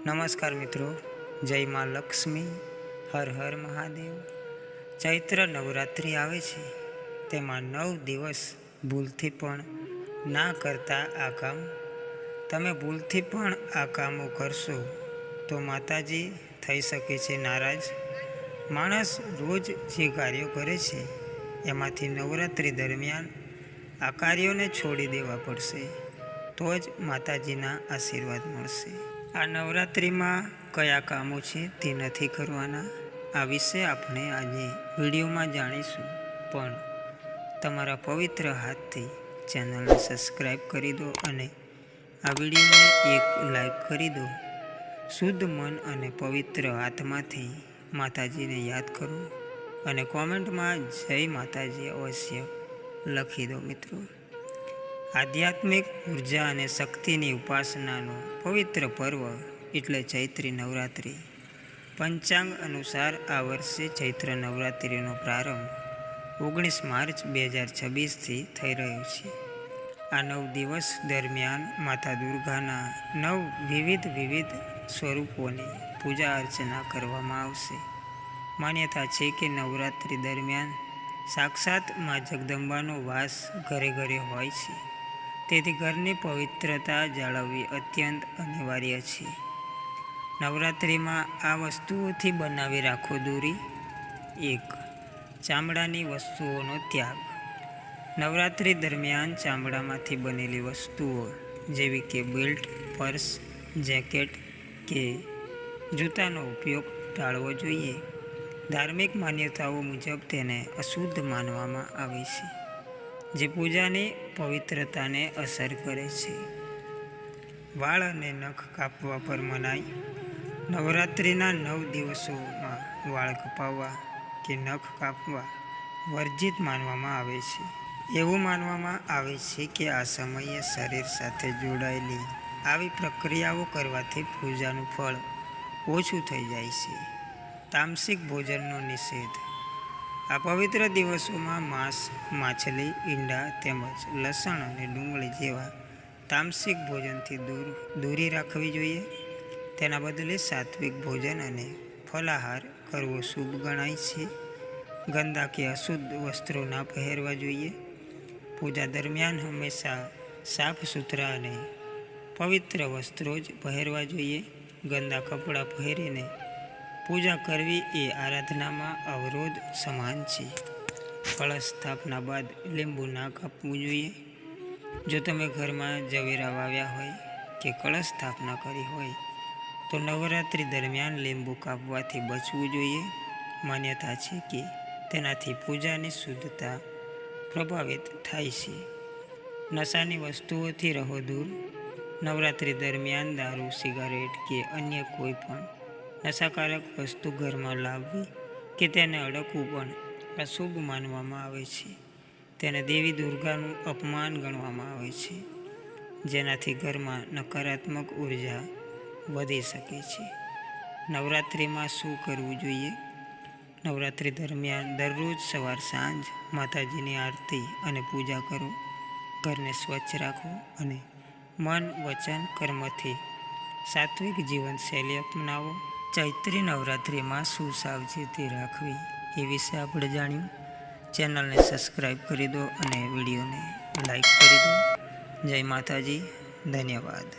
નમસ્કાર મિત્રો, જય માં લક્ષ્મી, હર હર મહાદેવ। ચૈત્ર નવરાત્રિ આવે છે, તેમાં 9 દિવસ ભૂલથી પણ ના કરતા આ કામ। તમે ભૂલથી પણ આ કામો કરશો તો માતાજી થઈ શકે છે નારાજ। માણસ રોજ જે કાર્યો કરે છે એમાંથી નવરાત્રિ દરમિયાન આ કાર્યોને છોડી દેવા પડશે, તો જ માતાજીના આશીર્વાદ મળશે। આ નવરાત્રિમાં કયા કામો છે તે નથી કરવાના, આ વિશે આપણે આજે વિડીયોમાં જાણીશું। પણ તમારા પવિત્ર હાથથી ચેનલને સબસ્ક્રાઈબ કરી દો અને આ વિડીયોને એક લાઈક કરી દો। શુદ્ધ મન અને પવિત્ર આત્માથી માતાજીને યાદ કરો અને કોમેન્ટમાં જય માતાજી અવશ્ય લખી દો મિત્રો। આધ્યાત્મિક ઉર્જા અને શક્તિની ઉપાસનાનો પવિત્ર પર્વ એટલે ચૈત્રી નવરાત્રિ। પંચાંગ અનુસાર આ વર્ષે ચૈત્ર નવરાત્રિનો પ્રારંભ 19 માર્ચ 2026થી થઈ રહ્યો છે। આ 9 દિવસ દરમિયાન માતા દુર્ગાના 9 વિવિધ સ્વરૂપોની પૂજા અર્ચના કરવામાં આવશે। માન્યતા છે કે નવરાત્રિ દરમિયાન સાક્ષાત મા જગદંબાનો વાસ ઘરે ઘરે હોય છે, તેથી ઘરની પવિત્રતા જાળવવી અત્યંત અનિવાર્ય છે। નવરાત્રિમાં આ વસ્તુઓથી બનાવી રાખો દૂરી। 1. ચામડાની વસ્તુઓનો ત્યાગ। નવરાત્રિ દરમિયાન ચામડામાંથી બનેલી વસ્તુઓ જેવી કે બેલ્ટ, પર્સ, જેકેટ કે જૂતાનો ઉપયોગ ટાળવો જોઈએ। ધાર્મિક માન્યતાઓ મુજબ તેને અશુદ્ધ માનવામાં આવે છે, જે પૂજાની પવિત્રતાને અસર કરે છે। વાળ અને નખ કાપવા પર મનાઈ। નવરાત્રિના 9 દિવસોમાં વાળ કપાવવા કે નખ કાપવા વર્જિત માનવામાં આવે છે। એવું માનવામાં આવે છે કે આ સમયે શરીર સાથે જોડાયેલી આવી પ્રક્રિયાઓ કરવાથી પૂજાનું ફળ ઓછું થઈ જાય છે। તામસિક ભોજનનો નિષેધ। આ પવિત્ર દિવસોમાં માંસ, માછલી, ઈંડા તેમજ લસણ અને ડુંગળી જેવા તામસિક ભોજનથી દૂરી રાખવી જોઈએ। તેના બદલે સાત્વિક ભોજન અને ફલાહાર કરવો શુભ ગણાય છે। ગંદા કે અશુદ્ધ વસ્ત્રો ના પહેરવા જોઈએ। પૂજા દરમિયાન હંમેશા સાફ સુથરા અને પવિત્ર વસ્ત્રો જ પહેરવા જોઈએ। ગંદા કપડાં પહેરીને પૂજા કરવી એ આરાધનામાં અવરોધ સમાન છે। કળશ સ્થાપના બાદ લીંબુ ના કાપવું જોઈએ। જો તમે ઘરમાં ઝવેરા વાવ્યા હોય કે કળશ સ્થાપના કરી હોય તો નવરાત્રિ દરમિયાન લીંબુ કાપવાથી બચવું જોઈએ। માન્યતા છે કે તેનાથી પૂજાની શુદ્ધતા પ્રભાવિત થાય છે। નશાની વસ્તુઓથી રહો દૂર। નવરાત્રિ દરમિયાન દારૂ, સિગારેટ કે અન્ય કોઈ પણ નશાકારક વસ્તુ ઘરમાં લાવવી કે તેને અડકવું પણ અશુભ માનવામાં આવે છે। તેને દેવી દુર્ગાનું અપમાન ગણવામાં આવે છે, જેનાથી ઘરમાં નકારાત્મક ઉર્જા વધી શકે છે। નવરાત્રિમાં શું કરવું જોઈએ? નવરાત્રિ દરમિયાન દરરોજ સવાર સાંજ માતાજીની આરતી અને પૂજા કરો। ઘરને સ્વચ્છ રાખો અને મન, વચન, કર્મથી સાત્વિક જીવનશૈલી અપનાવો। ચૈત્રી નવરાત્રિમાં શું સાવચેતી રાખવી એ વિશે આપણે જાણ્યું। ચેનલને સબસ્ક્રાઈબ કરી દો અને વિડીયોને લાઈક કરી દો। જય માતાજી, ધન્યવાદ।